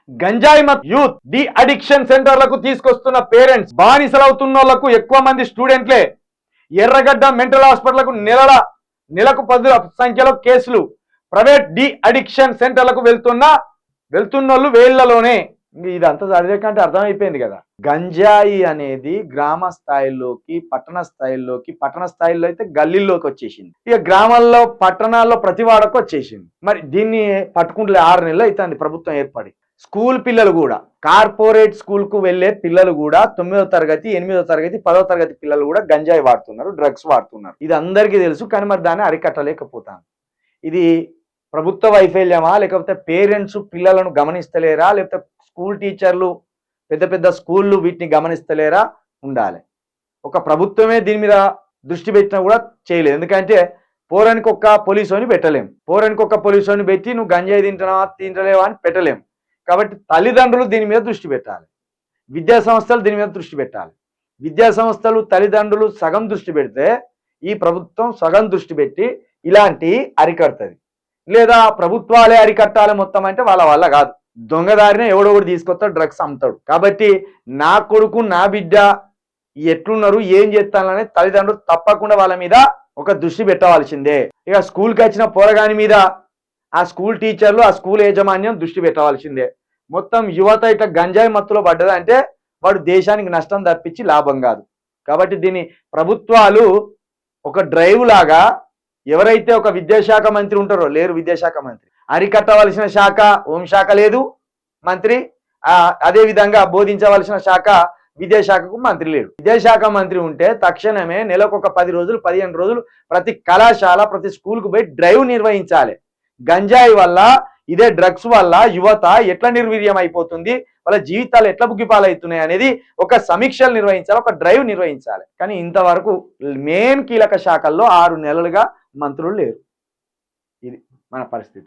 గంజాయి మత్ youth de addiction సెంటర్లకు తీసుకొస్తున్న పేరెంట్స్ బానిసలవుతున్న వాళ్లకు ఎక్కువ మంది స్టూడెంట్లే. ఎర్రగడ్డ మెంటల్ హాస్పిటల్కు నెలకు 10 సంఖ్యలో కేసులు. ప్రైవేట్ డి అడిక్షన్ సెంటర్లకు వెళ్తున్నోళ్ళు వేళ్లలోనే. ఇదంతా చదివేకంటే అర్థమైపోయింది కదా. గంజాయి అనేది గ్రామ స్థాయిలోకి పట్టణ స్థాయిలో అయితే గల్లీల్లోకి వచ్చేసింది. ఇక గ్రామాల్లో పట్టణాల్లో ప్రతి వాడకు వచ్చేసింది. మరి దీన్ని పట్టుకుంటే 6 నెలలు అవుతుంది ప్రభుత్వం ఏర్పడి. స్కూల్ పిల్లలు కూడా, కార్పొరేట్ స్కూల్ కు వెళ్లే పిల్లలు కూడా 9వ తరగతి 8వ తరగతి 10వ తరగతి పిల్లలు కూడా గంజాయి వాడుతున్నారు, డ్రగ్స్ వాడుతున్నారు. ఇది అందరికీ తెలుసు, కానీ మరి దాన్ని అరికట్టలేకపోతాను. ఇది ప్రభుత్వ వైఫల్యమా, లేకపోతే పేరెంట్స్ పిల్లలను గమనిస్తలేరా, లేకపోతే స్కూల్ టీచర్లు పెద్ద పెద్ద స్కూళ్ళు వీటిని గమనిస్తలేరా? ఉండాలి. ఒక ప్రభుత్వమే దీని మీద దృష్టి పెట్టినా కూడా చేయలేదు. ఎందుకంటే పోరానికి ఒక్క పోలీసుని పెట్టలేం, పోరానికి ఒక్క పోలీసుని పెట్టి నువ్వు గంజాయి తింటలేవా అని పెట్టలేం. కాబట్టి తల్లిదండ్రులు దీని మీద దృష్టి పెట్టాలి, విద్యా సంస్థలు దీని మీద దృష్టి పెట్టాలి. విద్యా సంస్థలు తల్లిదండ్రులు సగం దృష్టి పెడితే ఈ ప్రభుత్వం సగం దృష్టి పెట్టి ఇలాంటి అరికడుతుంది. లేదా ప్రభుత్వాలే అరికట్టాలి మొత్తం అంటే వాళ్ళ వల్ల కాదు. దొంగదారినే ఎవడొకటి తీసుకొస్తాడు, డ్రగ్స్ అమ్ముతాడు. కాబట్టి నా కొడుకు నా బిడ్డ ఎట్లున్నారు ఏం చేస్తానని తల్లిదండ్రులు తప్పకుండా వాళ్ళ మీద ఒక దృష్టి పెట్టవలసిందే. ఇక స్కూల్కి వచ్చిన పోరగాని మీద ఆ స్కూల్ టీచర్లు ఆ స్కూల్ యాజమాన్యం దృష్టి పెట్టవలసిందే. మొత్తం యువత ఇట్లా గంజాయి మత్తులో పడ్డదంటే వాడు దేశానికి నష్టం తప్పించి లాభం కాదు. కాబట్టి దీన్ని ప్రభుత్వాలు ఒక డ్రైవ్ లాగా, ఎవరైతే ఒక విద్యాశాఖ మంత్రి ఉంటారో, లేరు విద్యాశాఖ మంత్రి, అరికట్టవలసిన శాఖ హోంశాఖ లేదు మంత్రి, అదే విధంగా బోధించవలసిన శాఖ విద్యాశాఖకు మంత్రి లేడు. విద్యాశాఖ మంత్రి ఉంటే తక్షణమే నెలకు ఒక 10 రోజులు 15 రోజులు ప్రతి కళాశాల ప్రతి స్కూల్కు పోయి డ్రైవ్ నిర్వహించాలి. గంజాయి వల్ల, ఇదే డ్రగ్స్ వల్ల యువత ఎట్లా నిర్వీర్యం అయిపోతుంది, వాళ్ళ జీవితాలు ఎట్లా బుగ్గిపాలవుతున్నాయి అనేది ఒక సమీక్షలు నిర్వహించాలి, ఒక డ్రైవ్ నిర్వహించాలి. కానీ ఇంతవరకు మెయిన్ కీలక శాఖల్లో 6 నెలలుగా మంత్రులు లేరు. ఇది మన పరిస్థితి.